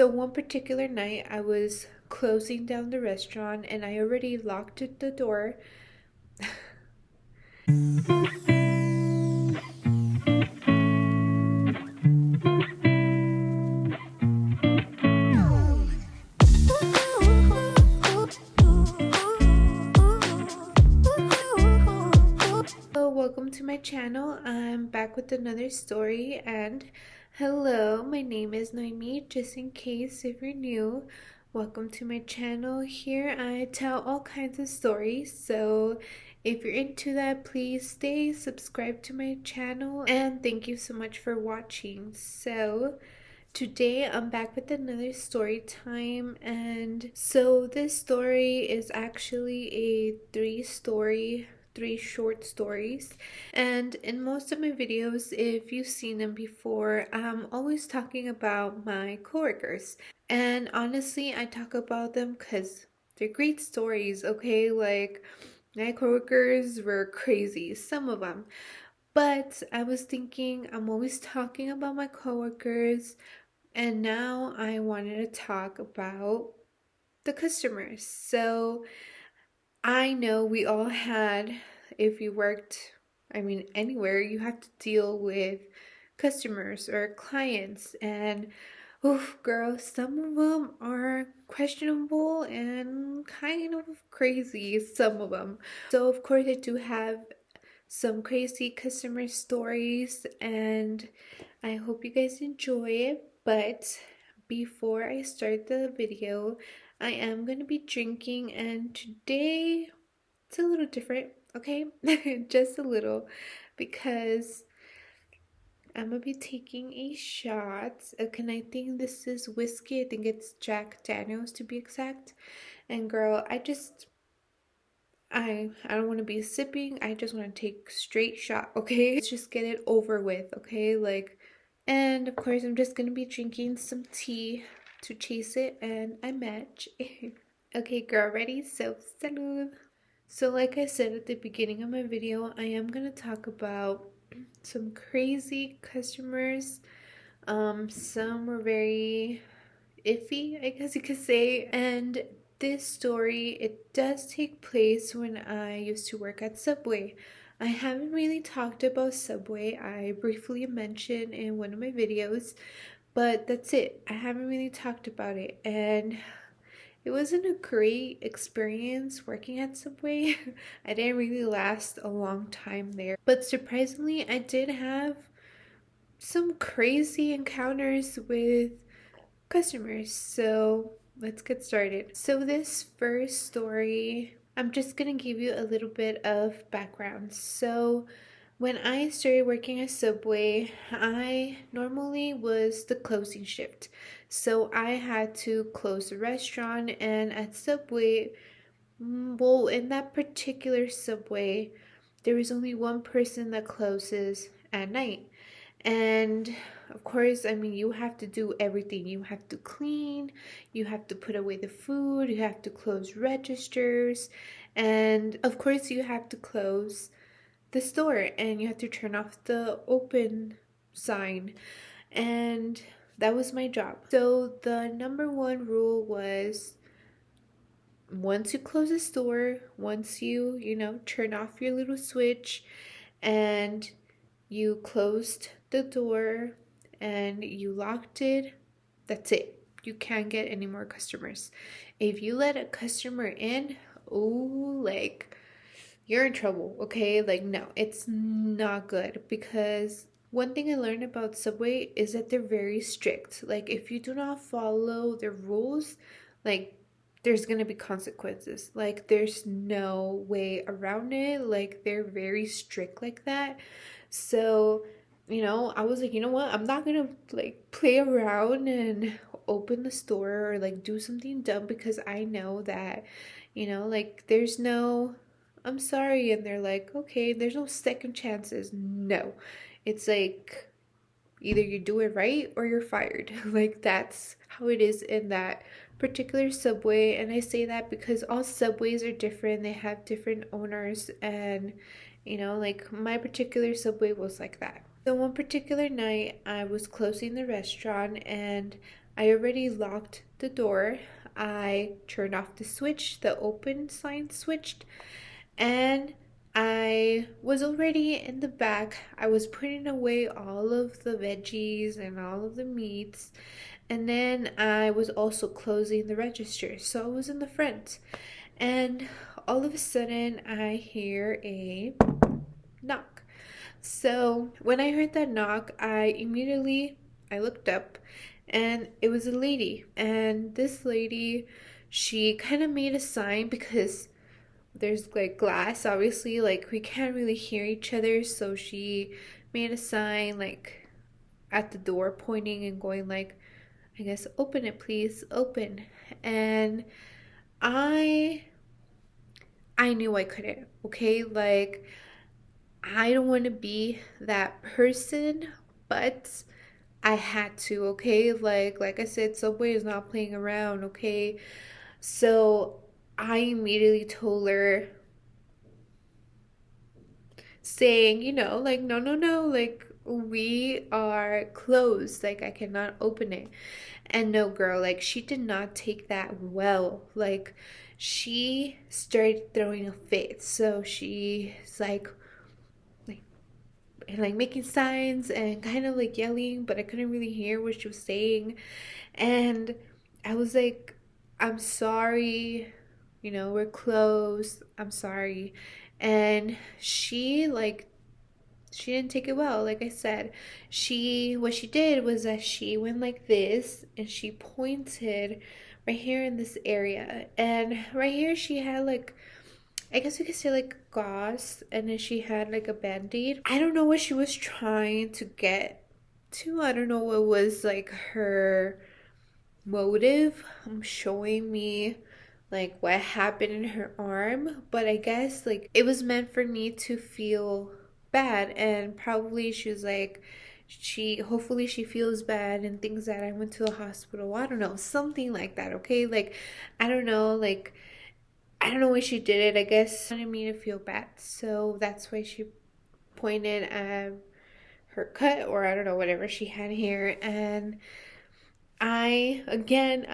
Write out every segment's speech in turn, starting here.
So one particular night I was closing down the restaurant and I already locked the door. Hello, welcome to my channel. I'm back with another story, and hello, my name is Noemi. Just in case if you're new, welcome to my channel. Here I tell all kinds of stories, so if you're into that, please stay subscribed to my channel, and thank you so much for watching. So today I'm back with another story time, and so this story is actually a three short stories. And in most of my videos, if you've seen them before, I'm always talking about my coworkers. And honestly, I talk about them because they're great stories, okay? Like, my coworkers were crazy, some of them. But I was thinking, I'm always talking about my coworkers, and now I wanted to talk about the customers. So I know we all had, if you worked, anywhere, you have to deal with customers or clients. And, oof, girl, some of them are questionable and kind of crazy, some of them. So, of course, I do have some crazy customer stories, and I hope you guys enjoy it. But before I start the video, I am going to be drinking, and today it's a little different, okay? Just a little, because I'm gonna be taking a shot. Okay, and I think this is whiskey. I think it's Jack Daniels to be exact. And girl, I don't want to be sipping. I just want to take straight shot, okay? Let's just get it over with, okay? Like, and of course, I'm just gonna be drinking some tea to chase it, and I match. Okay, girl, ready? So, salud. So, like I said at the beginning of my video, I am gonna talk about some crazy customers. Some were very iffy, I guess you could say. And this story, it does take place when I used to work at Subway. I haven't really talked about Subway. I briefly mentioned in one of my videos, but that's it. I haven't really talked about it. And it wasn't a great experience working at Subway. I didn't really last a long time there. But surprisingly, I did have some crazy encounters with customers. So let's get started. So, this first story, I'm just gonna give you a little bit of background. So, when I started working at Subway, I normally was the closing shift. So, I had to close the restaurant, and at Subway, well, in that particular Subway, there is only one person that closes at night. And of course, you have to do everything. You have to clean, you have to put away the food, you have to close registers, and of course, you have to close the store and you have to turn off the open sign. And that was my job. So, the number one rule was once you close the store, once you turn off your little switch and you closed the door and you locked it, that's it. You can't get any more customers. If you let a customer in, oh, like, you're in trouble, okay? Like, no, it's not good, because one thing I learned about Subway is that they're very strict. Like, if you do not follow their rules, like, there's gonna be consequences. Like, there's no way around it. Like, they're very strict like that. So, I was like, you know what? I'm not gonna like play around and open the store or like do something dumb, because I know that, like, there's no I'm sorry. And they're like, okay, there's no second chances. No. It's like either you do it right or you're fired. Like, that's how it is in that particular Subway. And I say that because all Subways are different, they have different owners. And, like, my particular Subway was like that. So one particular night, I was closing the restaurant and I already locked the door. I turned off the switch, the open sign switched, and I was already in the back. I was putting away all of the veggies and all of the meats, and then I was also closing the register. So I was in the front, and all of a sudden I hear a knock. So when I heard that knock, I looked up, and it was a lady. And this lady, she kind of made a sign because there's like glass, obviously, like we can't really hear each other. So she made a sign like at the door, pointing and going like, I guess, open it, please, open. And I I knew I couldn't. Okay, like I don't want to be that person, but I had to, okay? Like I said, Subway is not playing around, okay? So I immediately told her, saying, like, no, no, no, like we are closed, like I cannot open it. And no, girl, like she did not take that well. Like she started throwing a fit. So she's like and like making signs and kind of like yelling, but I couldn't really hear what she was saying. And I was like, I'm sorry, we're closed. I'm sorry. And she didn't take it well. Like I said, what she did was that she went like this and she pointed right here in this area. And right here she had like, I guess we could say like gauze, and then she had like a band-aid. I don't know what she was trying to get to. I don't know what was like her motive, showing me like what happened in her arm, but I guess like it was meant for me to feel bad. And probably she was like, she hopefully she feels bad and thinks that I went to the hospital. I don't know, something like that. Okay, like I don't know, like I don't know why she did it. I guess she wanted me to feel bad, so that's why she pointed at her cut, or I don't know, whatever she had here. And I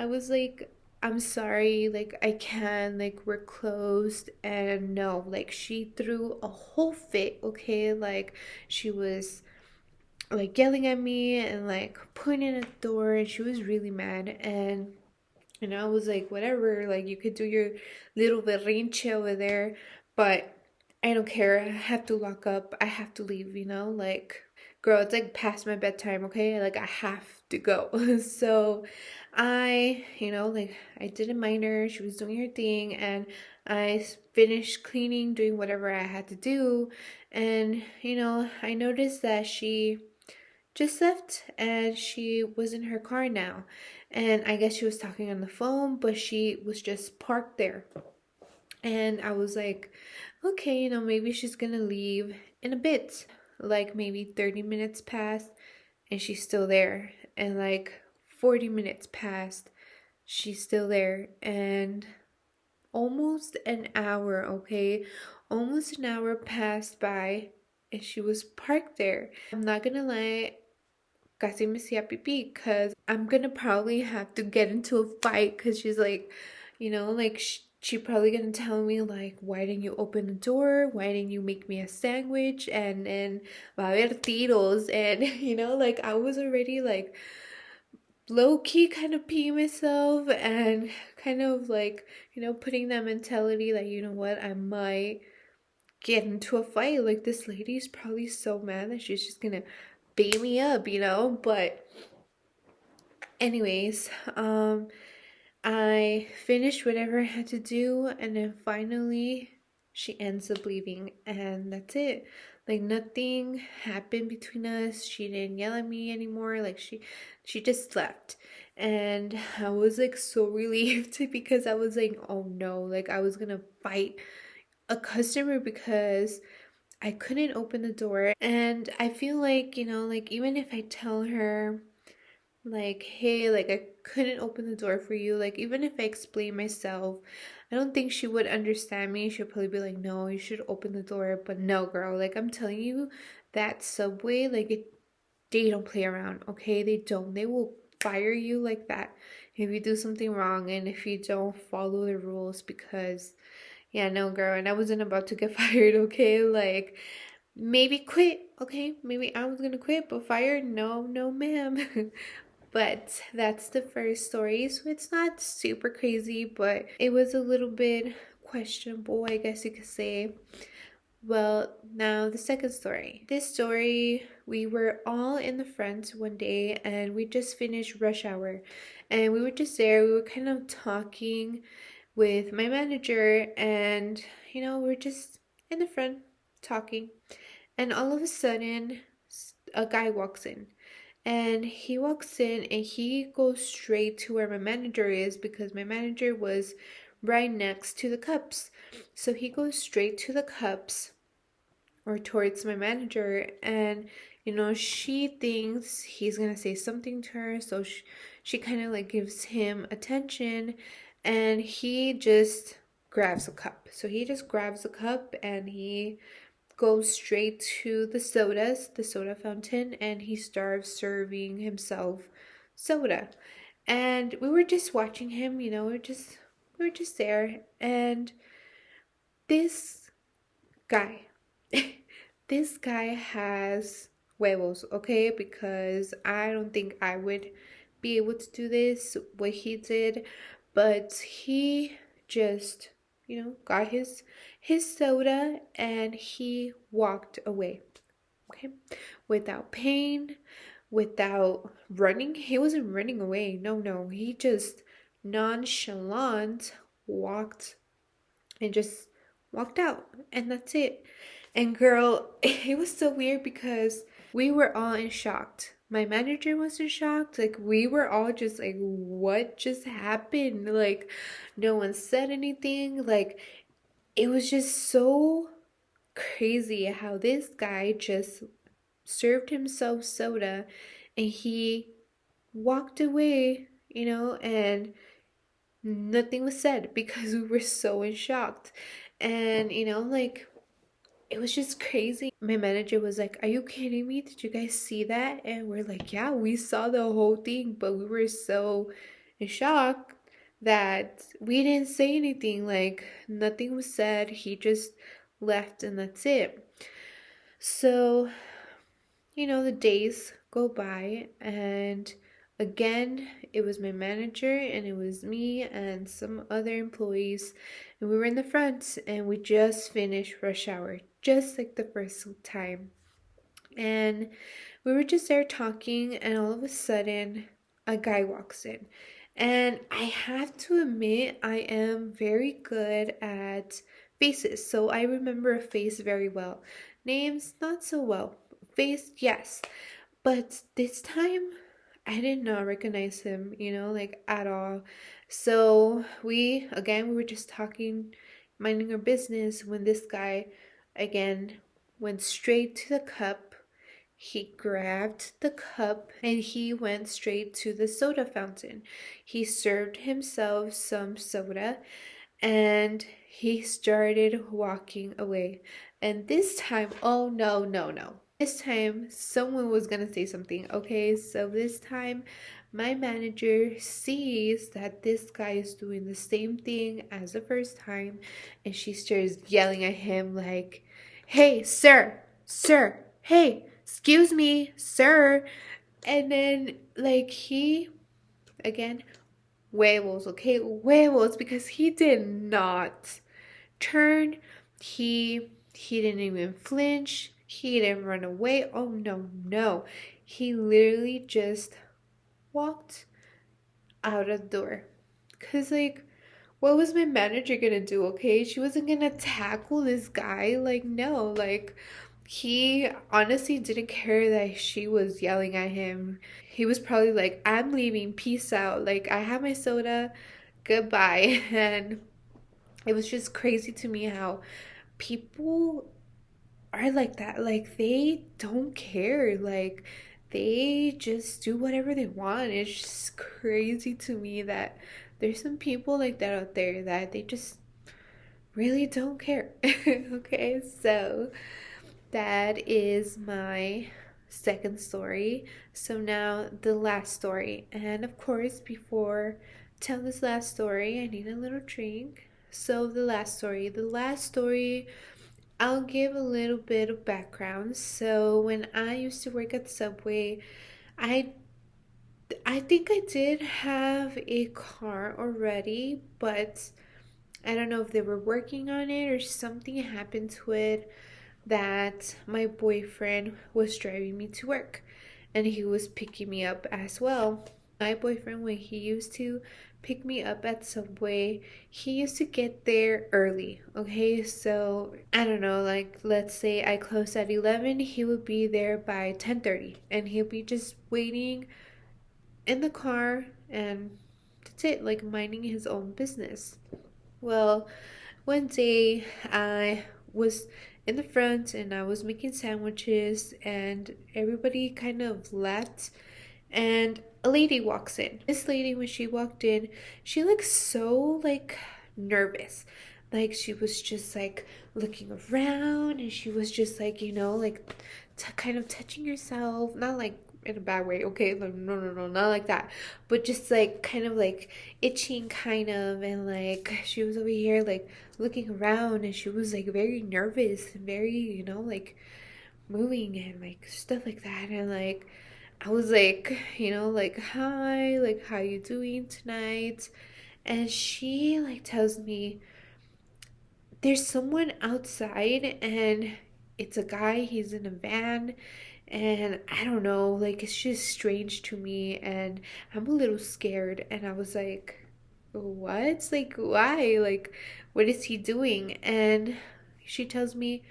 was like, I'm sorry, like, I can, like, we're closed. And no, like, she threw a whole fit, okay? Like, she was, like, yelling at me and, like, pointing at the door, and she was really mad. And I was like, whatever, like, you could do your little berrinche over there, but I don't care. I have to lock up. I have to leave, like, girl, it's like past my bedtime, okay? Like, I have to go. So like, I didn't mind her. She was doing her thing, and I finished cleaning, doing whatever I had to do. And, I noticed that she just left and she was in her car now. And I guess she was talking on the phone, but she was just parked there. And I was like, okay, maybe she's gonna leave in a bit. Like maybe 30 minutes passed and she's still there. And like 40 minutes passed, she's still there. And almost an hour, okay? Almost an hour passed by and she was parked there. I'm not gonna lie, casi me hacía pipí, because I'm gonna probably have to get into a fight, because she's like, like she probably gonna tell me like, why didn't you open the door? Why didn't you make me a sandwich? And then va a haber tiros. And like I was already like low-key kind of peeing myself, and kind of like, putting that mentality that, what, I might get into a fight. Like this lady's probably so mad that she's just gonna beat me up, but anyways, I finished whatever I had to do, and then finally she ends up leaving, and that's it. Like nothing happened between us. She didn't yell at me anymore. Like she just left. And I was like so relieved because I was like, oh no, like I was gonna fight a customer because I couldn't open the door. And I feel like, like even if I tell her like, hey, like I couldn't open the door for you, like even if I explain myself, I don't think she would understand me. She'll probably be like, no, you should open the door. But no, girl, like I'm telling you, that Subway, like they don't play around, okay? They don't. They will fire you like that if you do something wrong and if you don't follow the rules. Because yeah, no, girl, and I wasn't about to get fired, okay? Like, maybe quit, okay? Maybe I was gonna quit, but fired? No, no, ma'am. But that's the first story, so it's not super crazy, but it was a little bit questionable, I guess you could say. Well, now the second story. This story, we were all in the front one day and we just finished rush hour. And we were just there, we were kind of talking with my manager, and we're just in the front talking. And all of a sudden, a guy walks in. And he walks in and he goes straight to where my manager is, because my manager was right next to the cups. So he goes straight to the cups, or towards my manager, and she thinks he's gonna say something to her, so she kind of like gives him attention, and he just grabs a cup. So he just grabs a cup and he goes straight to the soda fountain, and he starts serving himself soda. And we were just watching him, we were just there, and this guy this guy has huevos, okay? Because I don't think I would be able to do this, what he did. But he just, got his soda and he walked away, okay? Without pain, without running. He wasn't running away. No, no. He just nonchalant walked and just walked out, and that's it. And girl, it was so weird because we were all in shock. My manager was in shock. Like, we were all just like, what just happened? Like, no one said anything. Like, it was just so crazy how this guy just served himself soda and he walked away, and nothing was said because we were so in shock. And like, it was just crazy. My manager was like, "Are you kidding me? Did you guys see that?" And we're like, "Yeah, we saw the whole thing, but we were so in shock that we didn't say anything. Like, nothing was said. He just left, and that's it." So the days go by, and again, it was my manager and it was me and some other employees, and we were in the front, and we just finished rush hour, just like the first time. And we were just there talking, and all of a sudden, a guy walks in. And I have to admit, I am very good at faces, so I remember a face very well. Names, not so well. Face, yes. But this time, I did not recognize him, like at all. So we were just talking, minding our business, when this guy, again, went straight to the cup. He grabbed the cup and he went straight to the soda fountain. He served himself some soda and he started walking away. And this time, oh no, no, no. This time, someone was gonna say something, okay? So this time, my manager sees that this guy is doing the same thing as the first time, and she starts yelling at him, like, "Hey, sir, sir, hey, excuse me, sir." And then, like, he, again, huevos, okay? Huevos, because he did not turn. He didn't even flinch. He didn't run away. Oh no, no. He literally just walked out of the door. Cause like, what was my manager gonna do? Okay, she wasn't gonna tackle this guy. Like, no, like, he honestly didn't care that she was yelling at him. He was probably like, "I'm leaving, peace out. Like, I have my soda, goodbye." And it was just crazy to me how people are like that. Like, they don't care. Like, they just do whatever they want. It's just crazy to me that there's some people like that out there, that they just really don't care. Okay, so that is my second story. So now the last story. And of course, before telling this last story, I need a little drink. So the last story. The last story, I'll give a little bit of background. So when I used to work at Subway, I I think I did have a car already, but I don't know if they were working on it or something happened to it that my boyfriend was driving me to work and he was picking me up as well. My boyfriend, when he used to pick me up at Subway, he used to get there early. Okay, so I don't know, like let's say I closed at 11, he would be there by 10:30 and he'll be just waiting in the car and that's it, like minding his own business. Well, one day I was in the front and I was making sandwiches and everybody kind of left and a lady walks in. This lady, when she walked in, she looked so like nervous. Like she was just like looking around and she was just like, like kind of touching herself, not like in a bad way, okay? Like, no, not like that. But just like kind of like itching kind of and like she was over here like looking around and she was like very nervous and very, like moving and like stuff like that and like I was like, like hi, like how you doing tonight? And she like tells me there's someone outside and it's a guy, he's in a van and I don't know, like it's just strange to me and I'm a little scared and I was like, what? Like why? Like what is he doing? And she tells me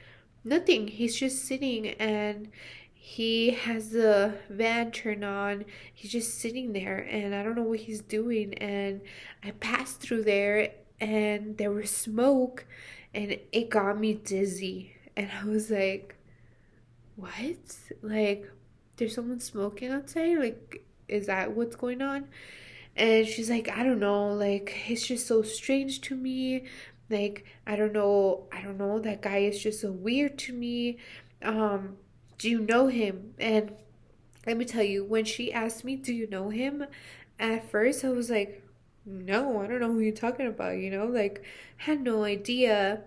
nothing. He's just sitting and he has the van turned on. He's just sitting there and I don't know what he's doing. And I passed through there and there was smoke and it got me dizzy. And I was like, what? Like, there's someone smoking outside? Like, is that what's going on? And she's like, I don't know, like it's just so strange to me. Like, I don't know, that guy is just so weird to me. Do you know him? And let me tell you, when she asked me, do you know him? At first I was like, no, I don't know who you're talking about, like had no idea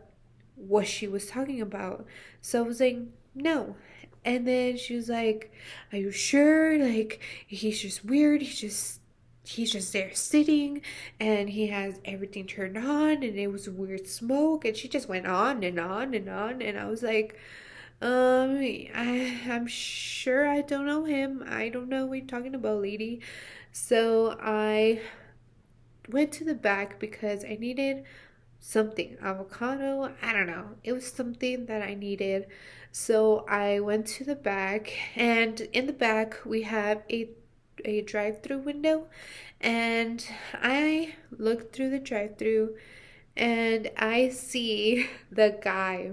what she was talking about. So I was like, no. And then she was like, are you sure? Like, he's just weird. He's just there sitting and he has everything turned on and it was weird smoke and she just went on and on and on and I was like, I'm sure I don't know him. I don't know what you're talking about, lady. So I went to the back because I needed something, avocado, I don't know, it was something that I needed. So I went to the back and in the back we have a drive-through window and I looked through the drive-through and I see the guy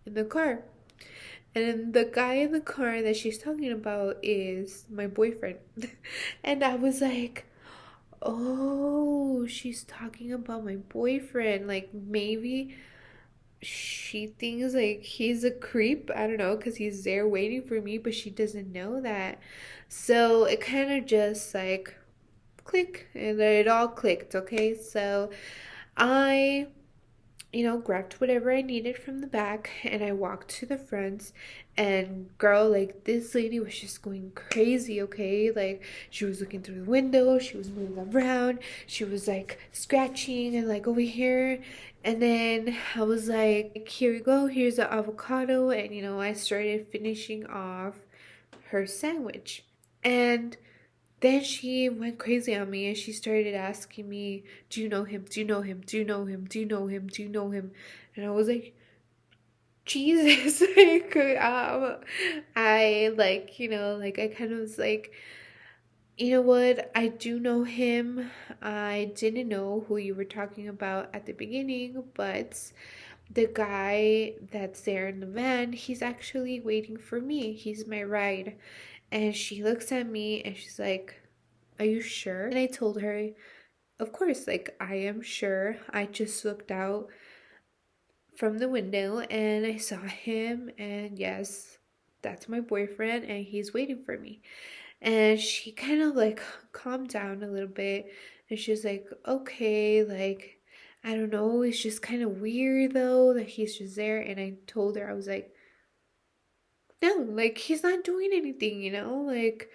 in the car. And the guy in the car that she's talking about is my boyfriend. And I was like, oh, she's talking about my boyfriend. Like, maybe she thinks like he's a creep. I don't know, because he's there waiting for me, but she doesn't know that. So it kind of just like click, and then it all clicked, okay? So I grabbed whatever I needed from the back and I walked to the front. And girl, like this lady was just going crazy, okay? Like she was looking through the window, she was moving around, she was like scratching and like over here. And then I was like, here we go, here's the avocado. And I started finishing off her sandwich. And then she went crazy on me and she started asking me, do you know him? Do you know him? Do you know him? Do you know him? Do you know him? And I was like, Jesus. Like, I like, like I kind of was like, you know what? I do know him. I didn't know who you were talking about at the beginning, but the guy that's there in the van, he's actually waiting for me. He's my ride. And she looks at me and she's like, are you sure? And I told her, of course, like, I am sure. I just looked out from the window and I saw him, and yes. that's my boyfriend and he's waiting for me. And she kind of like calmed down a little bit and she's like, okay, like, I don't know, it's just kind of weird though that he's just there. And I told her, I was like, no, like, he's not doing anything, like,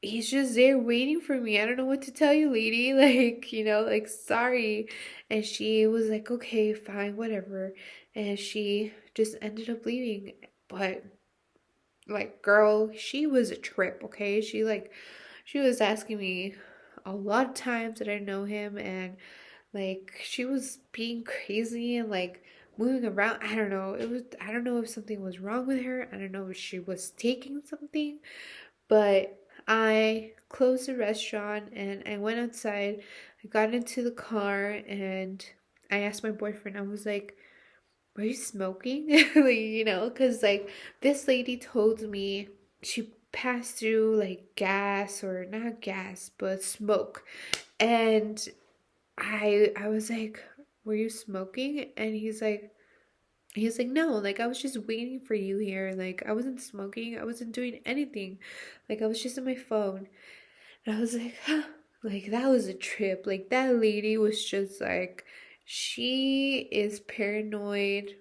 he's just there waiting for me. I don't know what to tell you, lady. Like, like, sorry. And she was like, okay, fine, whatever. And she just ended up leaving. But like, girl, she was a trip, okay? She was asking me a lot of times that I know him, and like she was being crazy and like moving around. I don't know if something was wrong with her. I don't know if she was taking something, but I closed the restaurant and I went outside. I got into the car and I asked my boyfriend, I was like, were you smoking? Like, because like this lady told me she passed through like gas, or not gas, but smoke. And I was like, were you smoking? And he's like, no, like I was just waiting for you here. Like I wasn't smoking, I wasn't doing anything. Like I was just on my phone. And I was like, huh, like that was a trip. Like that lady was just like, she is paranoid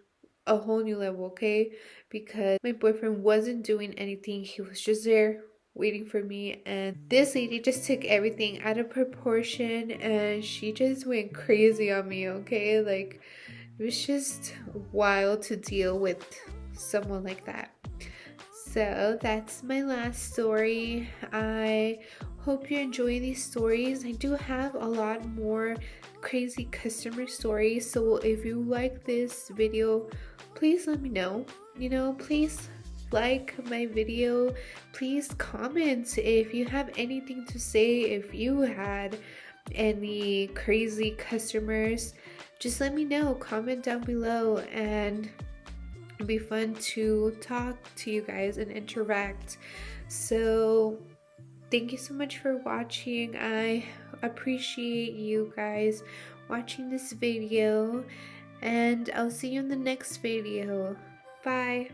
a whole new level, okay? Because my boyfriend wasn't doing anything. He was just there waiting for me, and this lady just took everything out of proportion and she just went crazy on me, okay? Like it was just wild to deal with someone like that. So that's my last story. I hope you enjoy these stories. I do have a lot more crazy customer stories. So if you like this video, please let me know. Please like my video. Please comment if you have anything to say. If you had any crazy customers, just let me know. Comment down below, and it'd be fun to talk to you guys and interact. So thank you so much for watching. I appreciate you guys watching this video, and I'll see you in the next video. Bye.